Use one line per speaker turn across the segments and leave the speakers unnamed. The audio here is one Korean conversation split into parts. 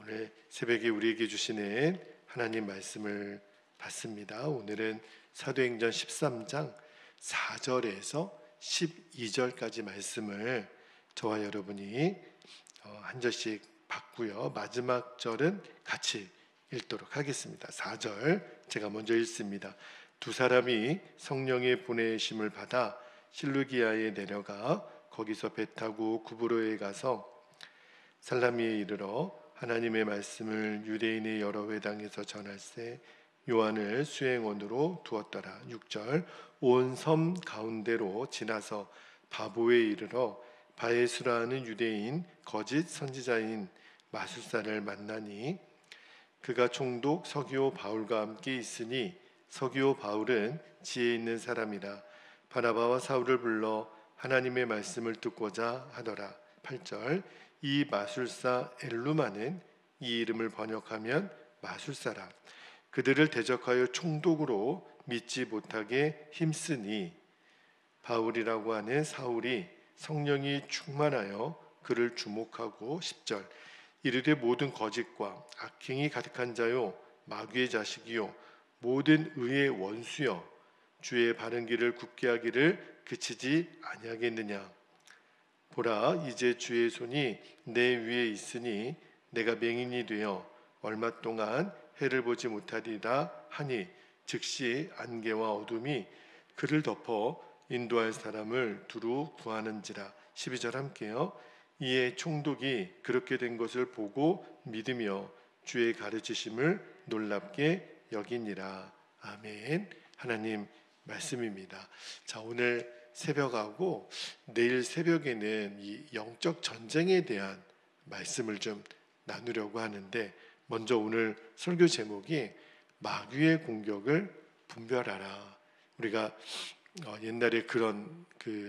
오늘 새벽에 우리에게 주시는 하나님 말씀을 받습니다. 오늘은 사도행전 13장 4절에서 12절까지 말씀을 저와 여러분이 한 절씩 받고요. 마지막 절은 같이 읽도록 하겠습니다. 4절 제가 먼저 읽습니다. 두 사람이 성령의 보내심을 받아 실루기아에 내려가 거기서 배 타고 구브로에 가서 살라미에 이르러 하나님의 말씀을 유대인의 여러 회당에서 전할세 요한을 수행원으로 두었더라. 6절 온 섬 가운데로 지나서 바보에 이르러 바에수라는 유대인 거짓 선지자인 마술사를 만나니 그가 총독 서기오 바울과 함께 있으니 서기오 바울은 지혜 있는 사람이라 바나바와 사울을 불러 하나님의 말씀을 듣고자 하더라. 8절 이 마술사 엘루마는 이 이름을 번역하면 마술사라. 그들을 대적하여 총독으로 믿지 못하게 힘쓰니 바울이라고 하는 사울이 성령이 충만하여 그를 주목하고 10절 이르되 모든 거짓과 악행이 가득한 자요 마귀의 자식이요 모든 의의 원수여 주의 바른 길을 굳게 하기를 그치지 아니하겠느냐. 보라 이제 주의 손이 내 위에 있으니 내가 맹인이 되어 얼마 동안 해를 보지 못하리라 하니 즉시 안개와 어둠이 그를 덮어 인도할 사람을 두루 구하는지라. 12절 함께요. 이에 총독이 그렇게 된 것을 보고 믿으며 주의 가르치심을 놀랍게 여기니라. 아멘. 하나님 말씀입니다. 자, 오늘 새벽하고 내일 새벽에는 이 영적 전쟁에 대한 말씀을 좀 나누려고 하는데, 먼저 오늘 설교 제목이 마귀의 공격을 분별하라. 우리가 옛날에 그런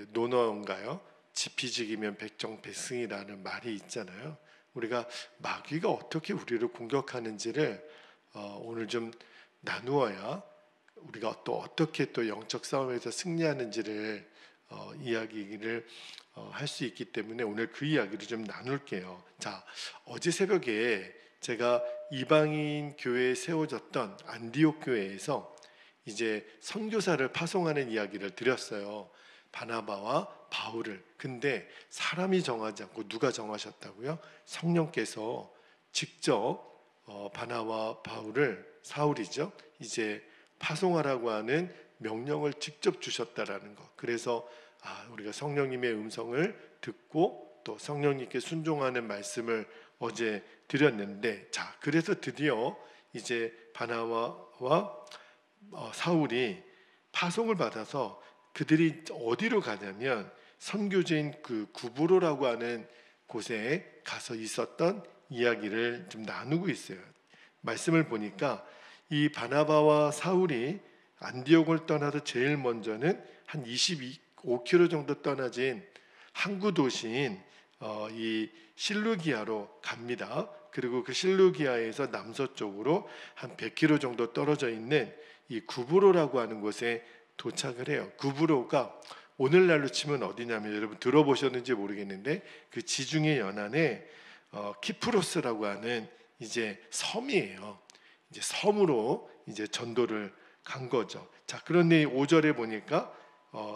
논어인가요? 지피지기면 백정백승이라는 말이 있잖아요. 우리가 마귀가 어떻게 우리를 공격하는지를 오늘 좀 나누어야 우리가 또 어떻게 또 영적 싸움에서 승리하는지를 이야기를 할 수 있기 때문에 오늘 그 이야기를 좀 나눌게요. 자, 어제 새벽에 제가 이방인 교회에 세워졌던 안디옥 교회에서 이제 선교사를 파송하는 이야기를 드렸어요. 바나바와 바울을. 근데 사람이 정하지 않고 누가 정하셨다고요? 성령께서 직접 바나바와 바울을, 사울이죠, 이제 파송하라고 하는 명령을 직접 주셨다라는 것. 그래서 우리가 성령님의 음성을 듣고 또 성령님께 순종하는 말씀을 어제 드렸는데, 자, 그래서 드디어 이제 바나바와 사울이 파송을 받아서 그들이 어디로 가냐면 선교지인 그 구브로라고 하는 곳에 가서 있었던 이야기를 좀 나누고 있어요. 말씀을 보니까 이 바나바와 사울이 안디옥을 떠나서 제일 먼저는 한 25km 정도 떠나진 항구 도시인 이 실루기아로 갑니다. 그리고 그 실루기아에서 남서쪽으로 한 100km 정도 떨어져 있는 이 구브로라고 하는 곳에 도착을 해요. 구브로가 오늘날로 치면 어디냐면, 여러분 들어보셨는지 모르겠는데 그 지중해 연안에 키프로스라고 하는 이제 섬이에요. 이제 섬으로 이제 전도를 간 거죠. 자, 그런데 5절에 보니까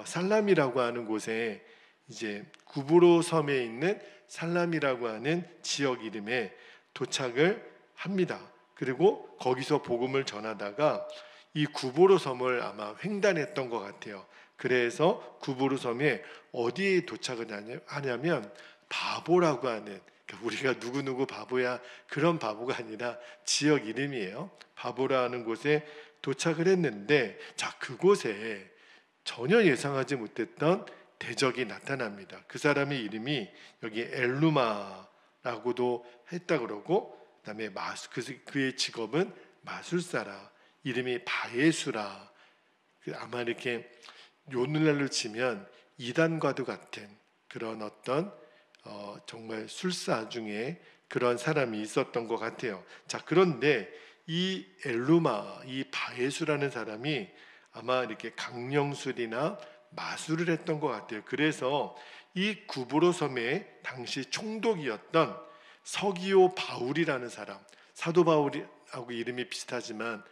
살람이라고 하는 곳에 이제 구브로 섬에 있는 살람이라고 하는 지역 이름에 도착을 합니다. 그리고 거기서 복음을 전하다가 이 구브로 섬을 아마 횡단했던 것 같아요. 그래서 구브로 섬에 어디에 도착을 하냐면 바보라고 하는, 우리가 누구누구 바보야 그런 바보가 아니라 지역 이름이에요. 바보라는 곳에 도착을 했는데, 자, 그곳에 전혀 예상하지 못했던 대적이 나타납니다. 그 사람의 이름이 여기 엘루마라고도 했다 그러고, 그다음에 그의 직업은 마술사라, 이름이 바에수라. 아마 이렇게 오늘날로 치면 이단과도 같은 그런 어떤 정말 술사 중에 그런 사람이 있었던 것 같아요. 자, 그런데 이 엘루마, 이 바에수라는 사람이 아마 이렇게 강령술이나 마술을 했던 것 같아요. 그래서 이 구브로 섬의 당시 총독이었던 서기오 바울이라는 사람, 사도 바울하고 이름이 비슷하지만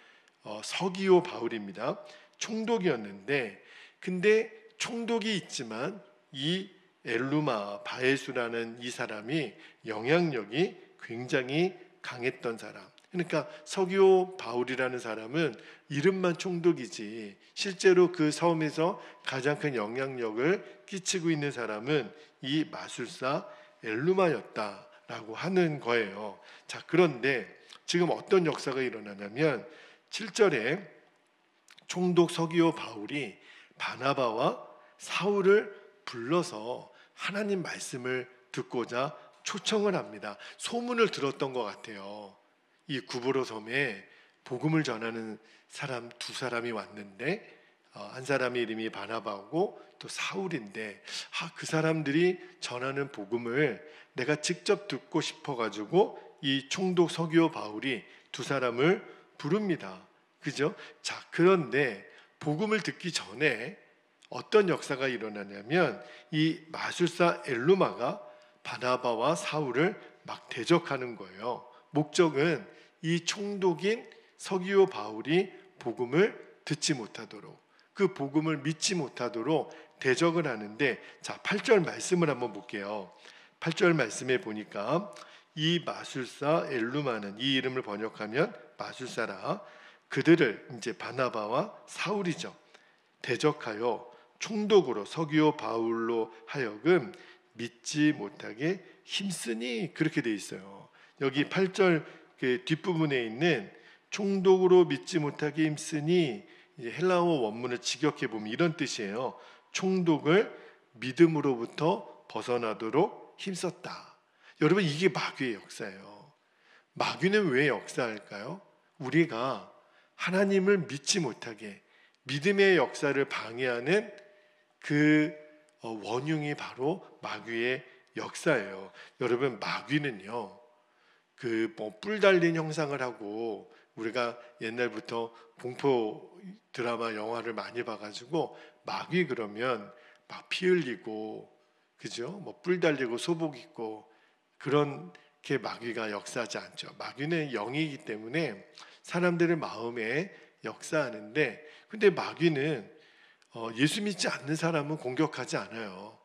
서기오 바울입니다. 총독이었는데, 근데 총독이 있지만 이 엘루마 바에수라는 이 사람이 영향력이 굉장히 강했던 사람. 그러니까 서기오 바울이라는 사람은 이름만 총독이지 실제로 그 섬에서 가장 큰 영향력을 끼치고 있는 사람은 이 마술사 엘루마였다라고 하는 거예요. 자, 그런데 지금 어떤 역사가 일어나냐면 7절에 총독 서기오 바울이 바나바와 사울을 불러서 하나님 말씀을 듣고자 초청을 합니다. 소문을 들었던 것 같아요. 이 구브로 섬에 복음을 전하는 사람 두 사람이 왔는데 한 사람의 이름이 바나바고 또 사울인데 그 사람들이 전하는 복음을 내가 직접 듣고 싶어가지고 이 총독 서기오 바울이 두 사람을 부릅니다. 그죠? 자, 그런데 복음을 듣기 전에 어떤 역사가 일어나냐면 이 마술사 엘루마가 바나바와 사울을 막 대적하는 거예요. 목적은 이 총독인 서기오 바울이 복음을 듣지 못하도록, 그 복음을 믿지 못하도록 대적을 하는데, 자, 8절 말씀을 한번 볼게요. 8절 말씀에 보니까 이 마술사 엘루마는, 이 이름을 번역하면 마술사라, 그들을 이제 바나바와 사울이죠, 대적하여 총독으로 서기오 바울로 하여금 믿지 못하게 힘쓰니, 그렇게 돼 있어요. 여기 8절 뒷부분에 있는 총독으로 믿지 못하게 힘쓰니, 헬라어 원문을 직역해 보면 이런 뜻이에요. 총독을 믿음으로부터 벗어나도록 힘썼다. 여러분, 이게 마귀의 역사예요. 마귀는 왜 역사할까요? 우리가 하나님을 믿지 못하게, 믿음의 역사를 방해하는 그 원흉이 바로 마귀의 역사예요. 여러분, 마귀는요, 뿔 달린 형상을 하고, 우리가 옛날부터 공포 드라마 영화를 많이 봐가지고 마귀 그러면 막 피 흘리고, 그죠? 뿔 달리고 소복 입고, 그렇게 마귀가 역사하지 않죠. 마귀는 영이기 때문에 사람들의 마음에 역사하는데, 근데 마귀는 예수 믿지 않는 사람은 공격하지 않아요.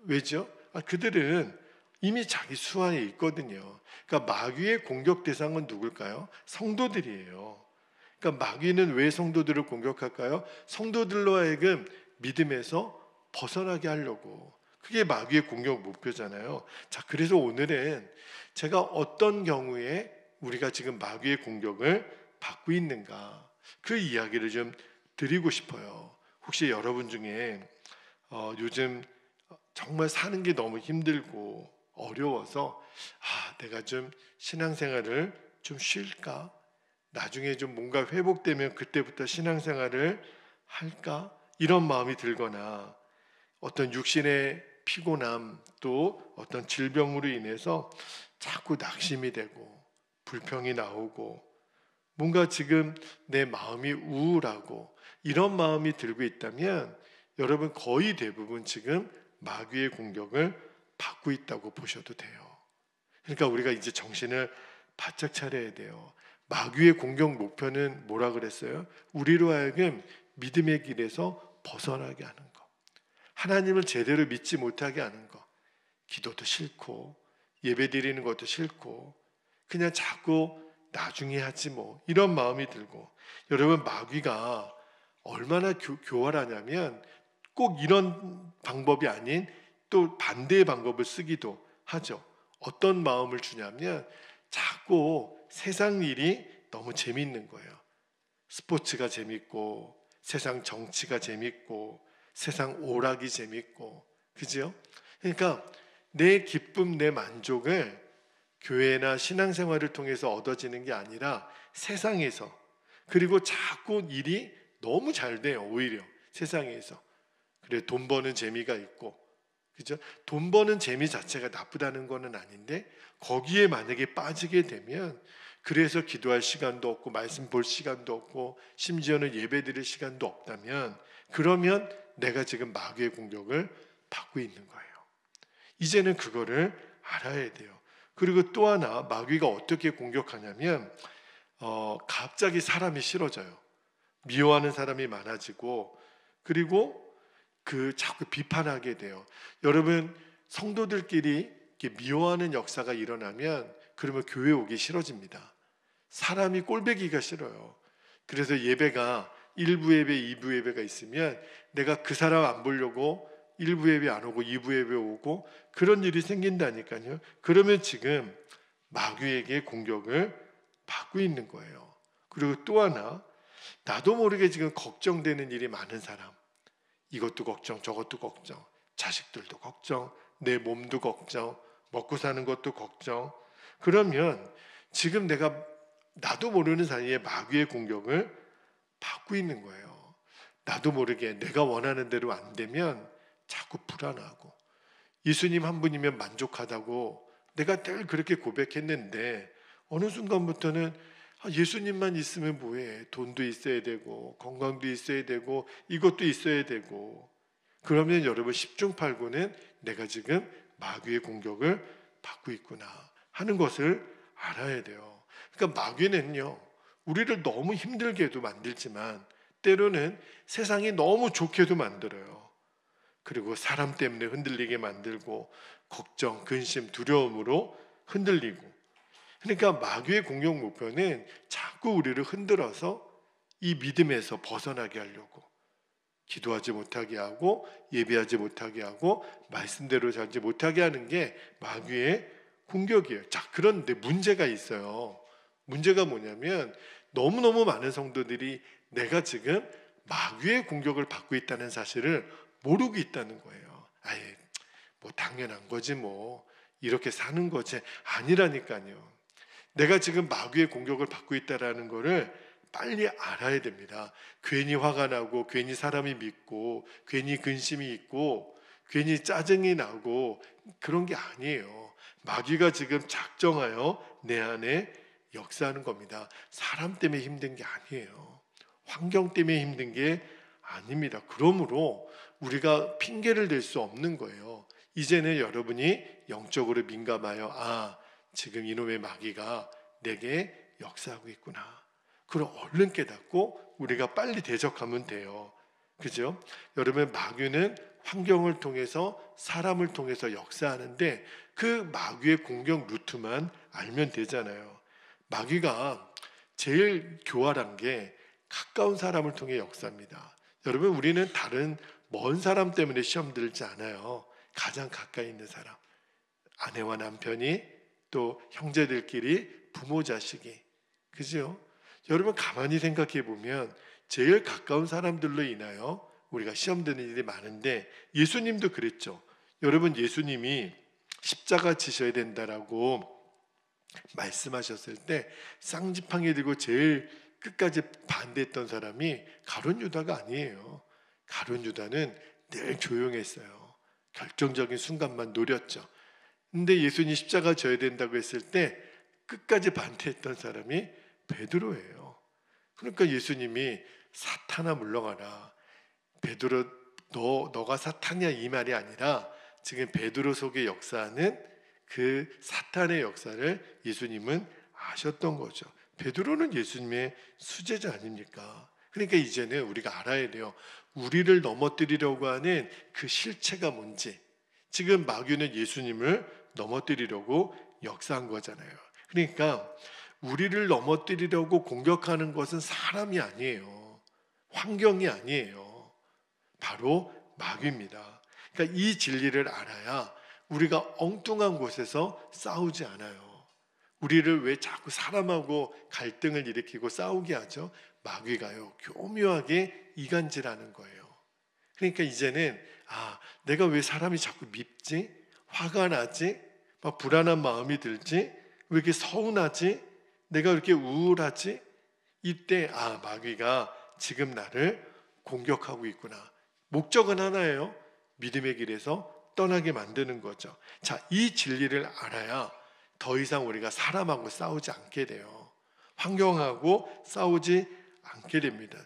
왜죠? 그들은 이미 자기 수하에 있거든요. 그러니까 마귀의 공격 대상은 누굴까요? 성도들이에요. 그러니까 마귀는 왜 성도들을 공격할까요? 성도들로 하여금 믿음에서 벗어나게 하려고. 그게 마귀의 공격 목표잖아요. 자, 그래서 오늘은 제가 어떤 경우에 우리가 지금 마귀의 공격을 받고 있는가, 그 이야기를 좀 드리고 싶어요. 혹시 여러분 중에 요즘 정말 사는 게 너무 힘들고 어려워서 내가 좀 신앙생활을 좀 쉴까? 나중에 좀 뭔가 회복되면 그때부터 신앙생활을 할까? 이런 마음이 들거나, 어떤 육신의 피곤함, 또 어떤 질병으로 인해서 자꾸 낙심이 되고 불평이 나오고, 뭔가 지금 내 마음이 우울하고 이런 마음이 들고 있다면, 여러분 거의 대부분 지금 마귀의 공격을 받고 있다고 보셔도 돼요. 그러니까 우리가 이제 정신을 바짝 차려야 돼요. 마귀의 공격 목표는 뭐라 그랬어요? 우리로 하여금 믿음의 길에서 벗어나게 하는 거, 하나님을 제대로 믿지 못하게 하는 거, 기도도 싫고 예배 드리는 것도 싫고 그냥 자꾸 나중에 하지 뭐, 이런 마음이 들고. 여러분, 마귀가 얼마나 교활하냐면 꼭 이런 방법이 아닌 또 반대의 방법을 쓰기도 하죠. 어떤 마음을 주냐면 자꾸 세상 일이 너무 재밌는 거예요. 스포츠가 재밌고, 세상 정치가 재밌고, 세상 오락이 재밌고, 그죠? 그러니까 내 기쁨, 내 만족을 교회나 신앙생활을 통해서 얻어지는 게 아니라 세상에서, 그리고 자꾸 일이 너무 잘 돼요. 오히려 세상에서. 그래, 돈 버는 재미가 있고, 그죠? 돈 버는 재미 자체가 나쁘다는 거는 아닌데, 거기에 만약에 빠지게 되면 그래서 기도할 시간도 없고 말씀 볼 시간도 없고 심지어는 예배 드릴 시간도 없다면, 그러면 내가 지금 마귀의 공격을 받고 있는 거예요. 이제는 그거를 알아야 돼요. 그리고 또 하나 마귀가 어떻게 공격하냐면 갑자기 사람이 싫어져요. 미워하는 사람이 많아지고, 그리고 자꾸 비판하게 돼요. 여러분, 성도들끼리 이렇게 미워하는 역사가 일어나면 그러면 교회 오기 싫어집니다. 사람이 꼴배기가 싫어요. 그래서 예배가 1부 예배, 2부 예배가 있으면 내가 그 사람 안 보려고 1부 예배 안 오고 2부 예배 오고 그런 일이 생긴다니까요. 그러면 지금 마귀에게 공격을 받고 있는 거예요. 그리고 또 하나, 나도 모르게 지금 걱정되는 일이 많은 사람, 이것도 걱정, 저것도 걱정, 자식들도 걱정, 내 몸도 걱정, 먹고 사는 것도 걱정. 그러면 지금 내가 나도 모르는 사이에 마귀의 공격을 받고 있는 거예요. 나도 모르게 내가 원하는 대로 안 되면 자꾸 불안하고, 예수님 한 분이면 만족하다고 내가 늘 그렇게 고백했는데 어느 순간부터는 예수님만 있으면 뭐해, 돈도 있어야 되고 건강도 있어야 되고 이것도 있어야 되고, 그러면 여러분 10중 8구는 내가 지금 마귀의 공격을 받고 있구나 하는 것을 알아야 돼요. 그러니까 마귀는요, 우리를 너무 힘들게도 만들지만 때로는 세상이 너무 좋게도 만들어요. 그리고 사람 때문에 흔들리게 만들고 걱정, 근심, 두려움으로 흔들리고. 그러니까 마귀의 공격 목표는 자꾸 우리를 흔들어서 이 믿음에서 벗어나게 하려고, 기도하지 못하게 하고 예배하지 못하게 하고 말씀대로 살지 못하게 하는 게 마귀의 공격이에요. 자, 그런데 문제가 있어요. 문제가 뭐냐면 너무너무 많은 성도들이 내가 지금 마귀의 공격을 받고 있다는 사실을 모르고 있다는 거예요. 아예 뭐 당연한 거지, 뭐 이렇게 사는 거지. 아니라니까요. 내가 지금 마귀의 공격을 받고 있다는 거를 빨리 알아야 됩니다. 괜히 화가 나고 괜히 사람이 믿고 괜히 근심이 있고 괜히 짜증이 나고 그런 게 아니에요. 마귀가 지금 작정하여 내 안에 역사하는 겁니다. 사람 때문에 힘든 게 아니에요. 환경 때문에 힘든 게 아닙니다. 그러므로 우리가 핑계를 댈 수 없는 거예요. 이제는 여러분이 영적으로 민감하여 지금 이놈의 마귀가 내게 역사하고 있구나, 그럼 얼른 깨닫고 우리가 빨리 대적하면 돼요. 그죠? 여러분, 마귀는 환경을 통해서 사람을 통해서 역사하는데 그 마귀의 공격 루트만 알면 되잖아요. 마귀가 제일 교활한 게 가까운 사람을 통해 역사합니다. 여러분, 우리는 다른 먼 사람 때문에 시험 들지 않아요. 가장 가까이 있는 사람, 아내와 남편이, 또 형제들끼리, 부모 자식이, 그죠? 여러분, 가만히 생각해 보면 제일 가까운 사람들로 인하여 우리가 시험 드는 일이 많은데 예수님도 그랬죠. 여러분, 예수님이 십자가 지셔야 된다라고 말씀하셨을 때 쌍지팡이 들고 제일 끝까지 반대했던 사람이 가룟 유다가 아니에요. 가룟 유다는 늘 조용했어요. 결정적인 순간만 노렸죠. 근데 예수님이 십자가 져야 된다고 했을 때 끝까지 반대했던 사람이 베드로예요. 그러니까 예수님이 사탄아 물러가라, 베드로 너가 사탄이야, 이 말이 아니라 지금 베드로 속에 역사하는 그 사탄의 역사를 예수님은 아셨던 거죠. 베드로는 예수님의 수제자 아닙니까? 그러니까 이제는 우리가 알아야 돼요. 우리를 넘어뜨리려고 하는 그 실체가 뭔지. 지금 마귀는 예수님을 넘어뜨리려고 역사한 거잖아요. 그러니까 우리를 넘어뜨리려고 공격하는 것은 사람이 아니에요. 환경이 아니에요. 바로 마귀입니다. 그러니까 이 진리를 알아야 우리가 엉뚱한 곳에서 싸우지 않아요. 우리를 왜 자꾸 사람하고 갈등을 일으키고 싸우게 하죠? 마귀가요, 교묘하게 이간질하는 거예요. 그러니까 이제는 내가 왜 사람이 자꾸 밉지? 화가 나지? 막 불안한 마음이 들지? 왜 이렇게 서운하지? 내가 왜 이렇게 우울하지? 이때 마귀가 지금 나를 공격하고 있구나. 목적은 하나예요. 믿음의 길에서 떠나게 만드는 거죠. 자, 이 진리를 알아야 더 이상 우리가 사람하고 싸우지 않게 돼요. 환경하고 싸우지 않게 됩니다.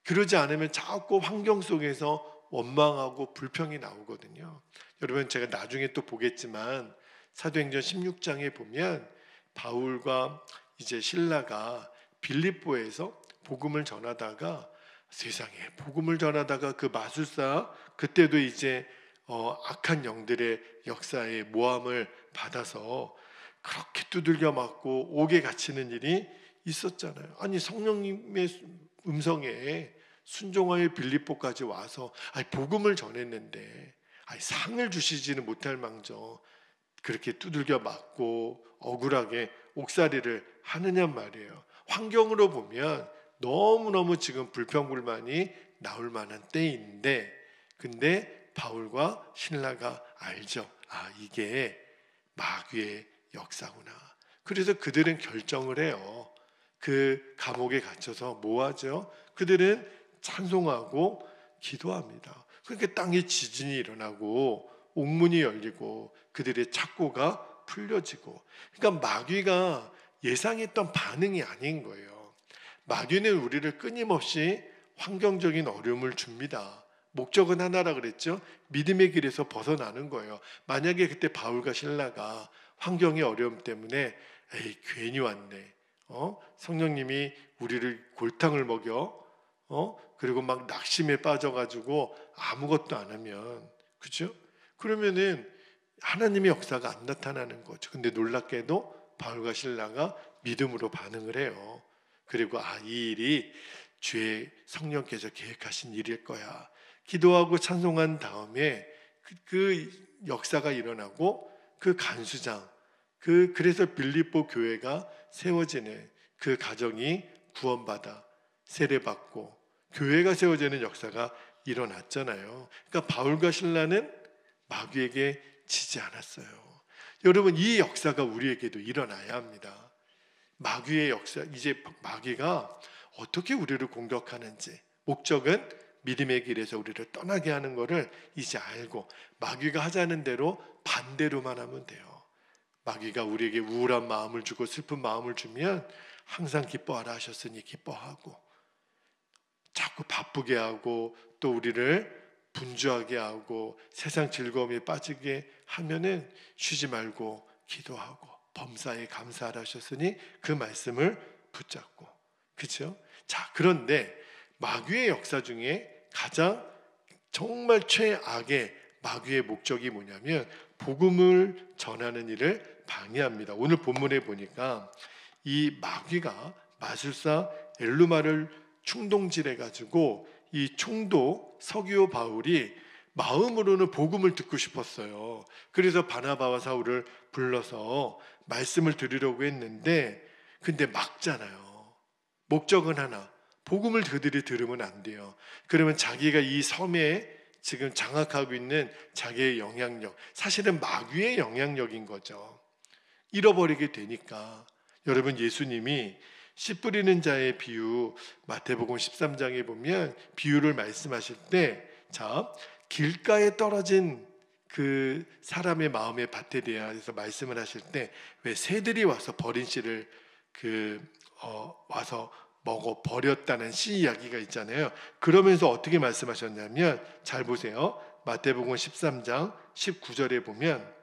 그러지 않으면 자꾸 환경 속에서 원망하고 불평이 나오거든요. 여러분, 제가 나중에 또 보겠지만 사도행전 16장에 보면 바울과 이제 신라가 빌립보에서 복음을 전하다가 세상에 복음을 전하다가 그 마술사 그때도 이제 악한 영들의 역사에 모함을 받아서 그렇게 두들겨 맞고 옥에 갇히는 일이 있었잖아요. 아니 성령님의 음성에 순종하여 빌립보까지 와서 복음을 전했는데 상을 주시지는 못할 망정 그렇게 두들겨 맞고 억울하게 옥살이를 하느냔 말이에요. 환경으로 보면 너무너무 지금 불평불만이 나올 만한 때인데 근데 바울과 신라가 알죠. 이게 마귀의 역사구나. 그래서 그들은 결정을 해요. 그 감옥에 갇혀서 뭐 하죠? 그들은 찬송하고 기도합니다. 그러니까 땅에 지진이 일어나고 옥문이 열리고 그들의 착고가 풀려지고 그러니까 마귀가 예상했던 반응이 아닌 거예요. 마귀는 우리를 끊임없이 환경적인 어려움을 줍니다. 목적은 하나라 그랬죠. 믿음의 길에서 벗어나는 거예요. 만약에 그때 바울과 신라가 환경의 어려움 때문에 괜히 왔네. 성령님이 우리를 골탕을 먹여. 그리고 막 낙심에 빠져가지고 아무것도 안 하면 그죠? 그러면은 하나님의 역사가 안 나타나는 거죠. 근데 놀랍게도 바울과 신라가 믿음으로 반응을 해요. 그리고 이 일이 주의 성령께서 계획하신 일일 거야. 기도하고 찬송한 다음에 그 역사가 일어나고 그 간수장 그래서 빌립보 교회가 세워지는 그 가정이 구원받아 세례받고 교회가 세워지는 역사가 일어났잖아요. 그러니까 바울과 신라는 마귀에게 지지 않았어요. 여러분 이 역사가 우리에게도 일어나야 합니다. 마귀의 역사, 이제 마귀가 어떻게 우리를 공격하는지 목적은 믿음의 길에서 우리를 떠나게 하는 것을 이제 알고 마귀가 하자는 대로 반대로만 하면 돼요. 마귀가 우리에게 우울한 마음을 주고 슬픈 마음을 주면 항상 기뻐하라 하셨으니 기뻐하고 자꾸 바쁘게 하고 또 우리를 분주하게 하고 세상 즐거움에 빠지게 하면은 쉬지 말고 기도하고 범사에 감사하라 하셨으니 그 말씀을 붙잡고 그렇죠? 자, 그런데 마귀의 역사 중에 가장 정말 최악의 마귀의 목적이 뭐냐면 복음을 전하는 일을 방해합니다. 오늘 본문에 보니까 이 마귀가 마술사 엘루마를 충동질해 가지고 이 총독 서기오 바울이 마음으로는 복음을 듣고 싶었어요. 그래서 바나바와 사울을 불러서 말씀을 들으려고 했는데 근데 막잖아요. 목적은 하나. 복음을 그들이 들으면 안 돼요. 그러면 자기가 이 섬에 지금 장악하고 있는 자기의 영향력, 사실은 마귀의 영향력인 거죠. 잃어버리게 되니까. 여러분 예수님이 씨 뿌리는 자의 비유 마태복음 13장에 보면 비유를 말씀하실 때 자, 길가에 떨어진 그 사람의 마음의 밭에 대해서 말씀을 하실 때 왜 새들이 와서 버린 씨를 와서 먹어 버렸다는 씨 이야기가 있잖아요. 그러면서 어떻게 말씀하셨냐면 잘 보세요. 마태복음 13장 19절에 보면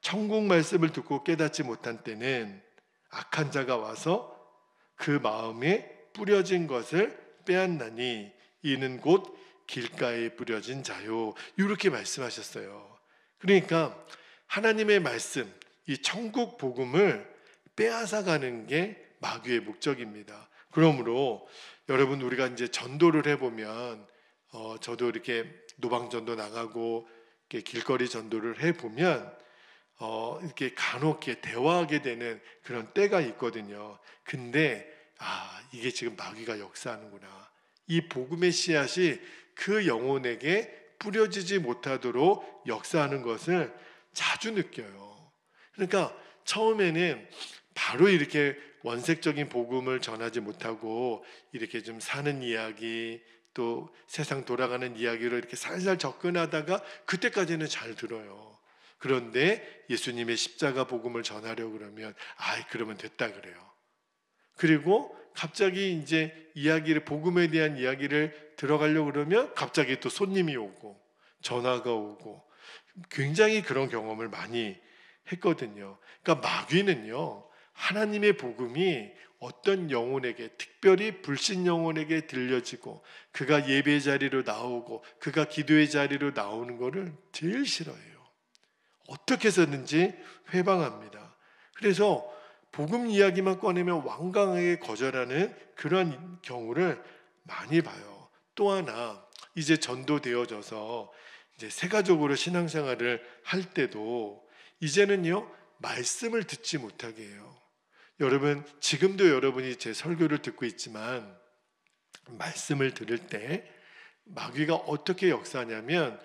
천국 말씀을 듣고 깨닫지 못한 때는 악한 자가 와서 그 마음에 뿌려진 것을 빼앗나니 이는 곧 길가에 뿌려진 자요. 이렇게 말씀하셨어요. 그러니까 하나님의 말씀, 이 천국 복음을 빼앗아가는 게 마귀의 목적입니다. 그러므로 여러분 우리가 이제 전도를 해보면 저도 이렇게 노방전도 나가고 이렇게 길거리 전도를 해보면 이렇게 간혹 대화하게 되는 그런 때가 있거든요. 근데 이게 지금 마귀가 역사하는구나. 이 복음의 씨앗이 그 영혼에게 뿌려지지 못하도록 역사하는 것을 자주 느껴요. 그러니까 처음에는 바로 이렇게 원색적인 복음을 전하지 못하고 이렇게 좀 사는 이야기 또 세상 돌아가는 이야기로 이렇게 살살 접근하다가 그때까지는 잘 들어요. 그런데 예수님의 십자가 복음을 전하려고 그러면 그러면 됐다 그래요. 그리고 갑자기 이제 복음에 대한 이야기를 들어가려고 그러면 갑자기 또 손님이 오고 전화가 오고 굉장히 그런 경험을 많이 했거든요. 그러니까 마귀는요, 하나님의 복음이 어떤 영혼에게, 특별히 불신 영혼에게 들려지고 그가 예배 자리로 나오고 그가 기도의 자리로 나오는 것을 제일 싫어해요. 어떻게 해서든지 회방합니다. 그래서 복음 이야기만 꺼내면 완강하게 거절하는 그런 경우를 많이 봐요. 또 하나, 이제 전도되어져서 이제 세가족으로 신앙생활을 할 때도 이제는요, 말씀을 듣지 못하게 해요. 여러분, 지금도 여러분이 제 설교를 듣고 있지만 말씀을 들을 때 마귀가 어떻게 역사하냐면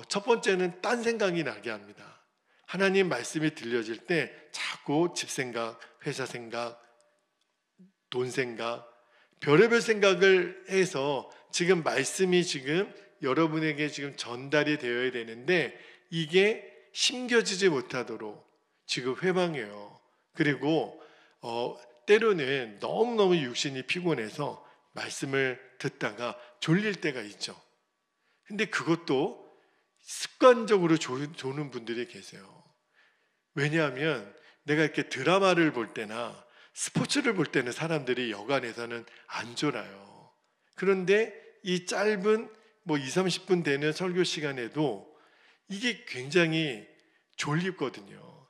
첫 번째는 딴 생각이 나게 합니다. 하나님 말씀이 들려질 때 자꾸 집 생각, 회사 생각, 돈 생각, 별의별 생각을 해서 지금 말씀이 지금 여러분에게 지금 전달이 되어야 되는데 이게 심겨지지 못하도록 지금 회방해요. 그리고 때로는 너무너무 육신이 피곤해서 말씀을 듣다가 졸릴 때가 있죠. 근데 그것도 습관적으로 조는 분들이 계세요. 왜냐하면 내가 이렇게 드라마를 볼 때나 스포츠를 볼 때는 사람들이 여간에서는 안 졸아요. 그런데 이 짧은 2, 30분 되는 설교 시간에도 이게 굉장히 졸립거든요.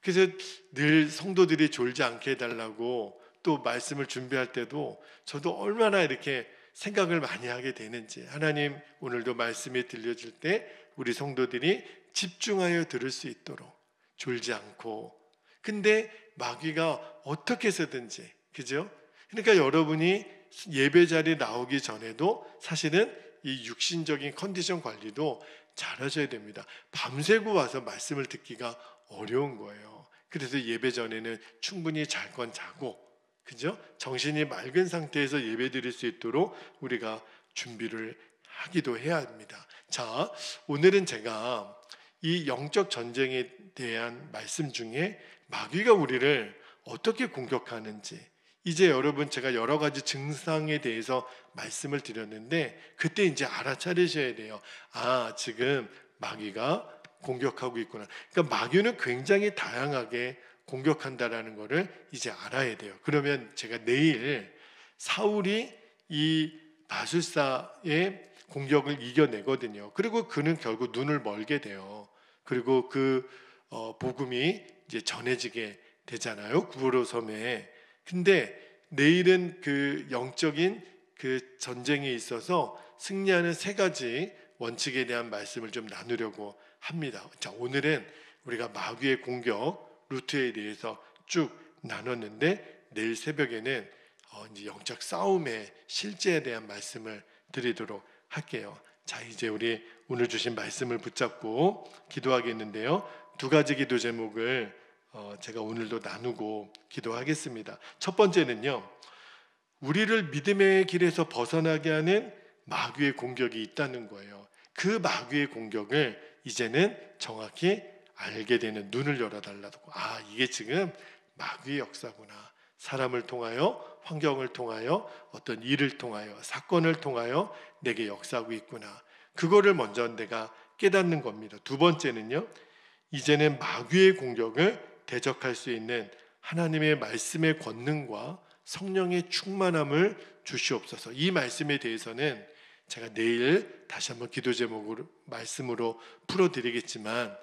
그래서 늘 성도들이 졸지 않게 해달라고 또 말씀을 준비할 때도 저도 얼마나 이렇게 생각을 많이 하게 되는지, 하나님 오늘도 말씀이 들려질 때 우리 성도들이 집중하여 들을 수 있도록 졸지 않고. 근데 마귀가 어떻게 해서든지, 그죠? 그러니까 여러분이 예배 자리에 나오기 전에도 사실은 이 육신적인 컨디션 관리도 잘하셔야 됩니다. 밤새고 와서 말씀을 듣기가 어려운 거예요. 그래서 예배 전에는 충분히 잘 건 자고, 그죠? 정신이 맑은 상태에서 예배 드릴 수 있도록 우리가 준비를 하기도 해야 합니다. 자, 오늘은 제가 이 영적 전쟁에 대한 말씀 중에 마귀가 우리를 어떻게 공격하는지, 이제 여러분 제가 여러 가지 증상에 대해서 말씀을 드렸는데 그때 이제 알아차리셔야 돼요. 아, 지금 마귀가 공격하고 있구나. 그러니까 마귀는 굉장히 다양하게 공격한다라는 것을 이제 알아야 돼요. 그러면 제가 내일 사울이 이 마술사의 공격을 이겨내거든요. 그리고 그는 결국 눈을 멀게 돼요. 그리고 그 복음이 이제 전해지게 되잖아요. 구보로 섬에. 근데 내일은 그 영적인 그 전쟁에 있어서 승리하는 3가지 원칙에 대한 말씀을 좀 나누려고 합니다. 자, 오늘은 우리가 마귀의 공격 루트에 대해서 쭉 나눴는데 내일 새벽에는 이제 영적 싸움의 실제에 대한 말씀을 드리도록 할게요. 자, 이제 우리 오늘 주신 말씀을 붙잡고 기도하겠는데요. 2가지 기도 제목을 제가 오늘도 나누고 기도하겠습니다. 첫 번째는요, 우리를 믿음의 길에서 벗어나게 하는 마귀의 공격이 있다는 거예요. 그 마귀의 공격을 이제는 정확히 알게 되는 눈을 열어달라고. 아, 이게 지금 마귀의 역사구나. 사람을 통하여, 환경을 통하여, 어떤 일을 통하여, 사건을 통하여 내게 역사하고 있구나. 그거를 먼저 내가 깨닫는 겁니다. 2번째는요, 이제는 마귀의 공격을 대적할 수 있는 하나님의 말씀의 권능과 성령의 충만함을 주시옵소서. 이 말씀에 대해서는 제가 내일 다시 한번 기도 제목으로 말씀으로 풀어드리겠지만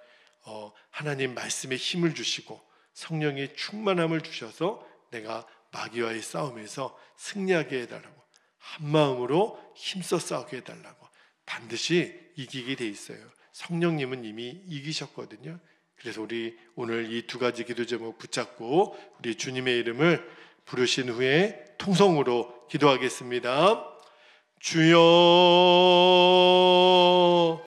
하나님 말씀에 힘을 주시고 성령의 충만함을 주셔서 내가 마귀와의 싸움에서 승리하게 해달라고, 한마음으로 힘써 싸우게 해달라고. 반드시 이기게 돼 있어요. 성령님은 이미 이기셨거든요. 그래서 우리 오늘 이 2가지 기도 제목 붙잡고 우리 주님의 이름을 부르신 후에 통성으로 기도하겠습니다. 주여